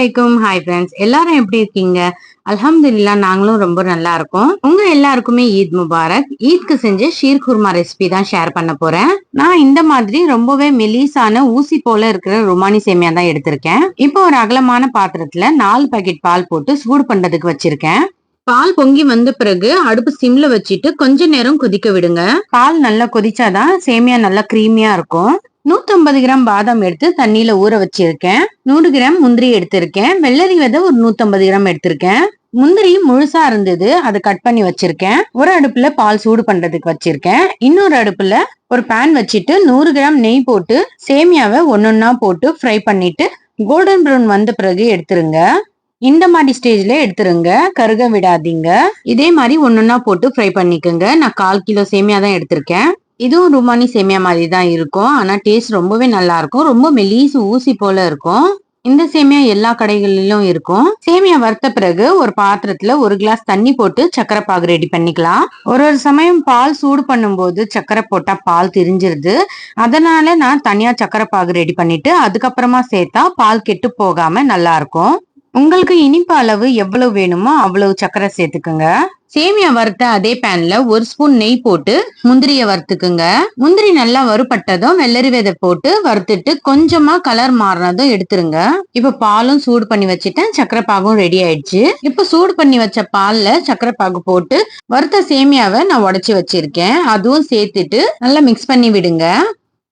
அலைக்கும். Hi friends, எல்லாரும் எப்படி இருக்கீங்க? அல்ஹம்துலில்லாஹ், நாங்களும் ரொம்ப நல்லா இருக்கோம். உங்க எல்லாருக்குமே ஈத் முபாரக். ஈத்க்கு செஞ்ச ஷீர் குர்மா ரெசிபி தான் ஷேர் பண்ண போறேன். நான் இந்த மாதிரி ரொம்பவே மெலிசான ஊசி போல இருக்கிற ருமானி சேமியா தான் எடுத்திருக்கேன். இப்போ ஒரு அகலமான பாத்திரத்துல 4 பாக்கெட் பால் போட்டு சூடு பண்றதுக்கு வச்சிருக்கேன். பால் பொங்கி வந்த பிறகு அடுப்பு சிம்ல வச்சுட்டு கொஞ்ச நேரம் கொதிக்க விடுங்க. பால் நல்லா கொதிச்சாதான் சேமியா நல்லா கிரீமியா இருக்கும். 150 கிராம் பாதாம் எடுத்து தண்ணியில ஊற வச்சிருக்கேன். 100 கிராம் முந்திரி எடுத்திருக்கேன். வெள்ளரி விதை ஒரு 150 கிராம் எடுத்திருக்கேன். முந்திரி முழுசா இருந்தது, அதை கட் பண்ணி வச்சிருக்கேன். ஒரு அடுப்புல பால் சூடு பண்றதுக்கு வச்சிருக்கேன். இன்னொரு அடுப்புல ஒரு பேன் வச்சுட்டு 100 கிராம் நெய் போட்டு சேமியாவை ஒன்னொன்னா போட்டு ஃப்ரை பண்ணிட்டு கோல்டன் ப்ரௌன் வந்த பிறகு எடுத்துருங்க. இந்த மாதிரி ஸ்டேஜ்ல எடுத்துருங்க, கருக விடாதீங்க. இதே மாதிரி ஒன்னொன்னா போட்டு ஃப்ரை பண்ணிக்கோங்க. நான் 1/4 கிலோ சேமியா தான் எடுத்திருக்கேன். இதுவும் ருமானி சேமியா மாதிரி தான் இருக்கும். ஆனா டேஸ்ட் ரொம்பவே நல்லா இருக்கும். ரொம்ப மெலிசு ஊசி போல இருக்கும். இந்த சேமியா எல்லா கடைகளிலும் இருக்கும். சேமியா வறுத்த பிறகு ஒரு பாத்திரத்துல 1 கிளாஸ் தண்ணி போட்டு சக்கரை பாகு ரெடி பண்ணிக்கலாம். ஒரு சமயம் பால் சூடு பண்ணும்போது சக்கரை போட்டா பால் திரிஞ்சிருது. அதனால நான் தனியா சக்கரை பாகு ரெடி பண்ணிட்டு அதுக்கப்புறமா சேர்த்தா பால் கெட்டு போகாம நல்லா இருக்கும். உங்களுக்கு இனிப்பு அளவு எவ்வளவு வேணுமோ அவ்வளவு சக்கரை சேர்த்துக்குங்க. சேமியா வறுத்த அதே பேன்ல 1 ஸ்பூன் நெய் போட்டு முந்திரிய வறுத்துக்குங்க. முந்திரி நல்லா வறுபட்டதும் வெள்ளரி விதை போட்டு வறுத்துட்டு கொஞ்சமா கலர் மாறினதும் எடுத்துருங்க. இப்ப பாலும் சூடு பண்ணி வச்சுட்டேன், சக்கரை பாகும் ரெடி ஆயிடுச்சு. இப்ப சூடு பண்ணி வச்ச பால்ல சக்கரை பாகு போட்டு வறுத்த சேமியாவை நான் உடைச்சு வச்சிருக்கேன். அதுவும் சேர்த்துட்டு நல்லா மிக்ஸ் பண்ணி விடுங்க.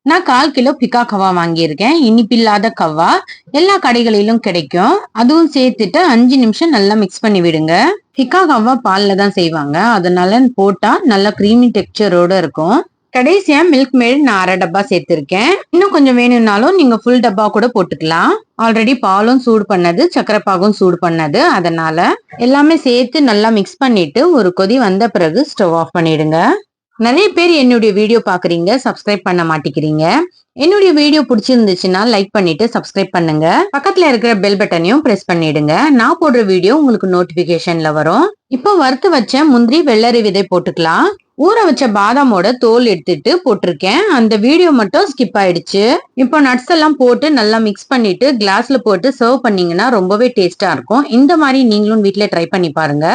நான் 1/4 கிலோ பிக்கா கவா வாங்கியிருக்கேன். இனிப்பில்லாத கவா எல்லா கடைகளிலும் கிடைக்கும். அதுவும் சேர்த்துட்டு 5 நிமிஷம் நல்லா மிக்ஸ் பண்ணி விடுங்க. பிக்கா கவா பால்ல தான் செய்வாங்க, அதனால போட்டா நல்லா கிரீமி டெக்ஸ்சரோட இருக்கும். கடைசியா மில்க் மேட் நான் 1/2 டப்பா சேர்த்திருக்கேன். இன்னும் கொஞ்சம் வேணும்னாலும் நீங்க ஃபுல் டப்பா கூட போட்டுக்கலாம். ஆல்ரெடி பாலும் சூடு பண்ணது, சக்கரை பாகும் சூடு பண்ணது, அதனால எல்லாமே சேர்த்து நல்லா மிக்ஸ் பண்ணிட்டு ஒரு கொதி வந்த பிறகு ஸ்டவ் ஆஃப் பண்ணிடுங்க. நிறைய பேர் என்னுடைய வீடியோ பாக்குறீங்க, சப்ஸ்கிரைப் பண்ண மாட்டேங்கிறீங்க. என்னுடைய வீடியோ பிடிச்சிருந்துச்சுன்னா லைக் பண்ணிட்டு சப்ஸ்கிரைப் பண்ணுங்க. பக்கத்துல இருக்கிற பெல் பட்டனையும் பிரஸ் பண்ணிடுங்க. நான் போடுற வீடியோ உங்களுக்கு நோட்டிபிகேஷன்ல வரும். இப்போ வறுத்து வச்ச முந்திரி வெள்ளரி விதை போட்டுக்கலாம். ஊற வச்ச பாதாமோட தோல் எடுத்துட்டு போட்டிருக்கேன். அந்த வீடியோ மட்டும் ஸ்கிப் ஆயிடுச்சு. இப்போ நட்ஸ் எல்லாம் போட்டு நல்லா மிக்ஸ் பண்ணிட்டு கிளாஸ்ல போட்டு சர்வ் பண்ணீங்கன்னா ரொம்பவே டேஸ்டா இருக்கும். இந்த மாதிரி நீங்களும் வீட்ல ட்ரை பண்ணி பாருங்க.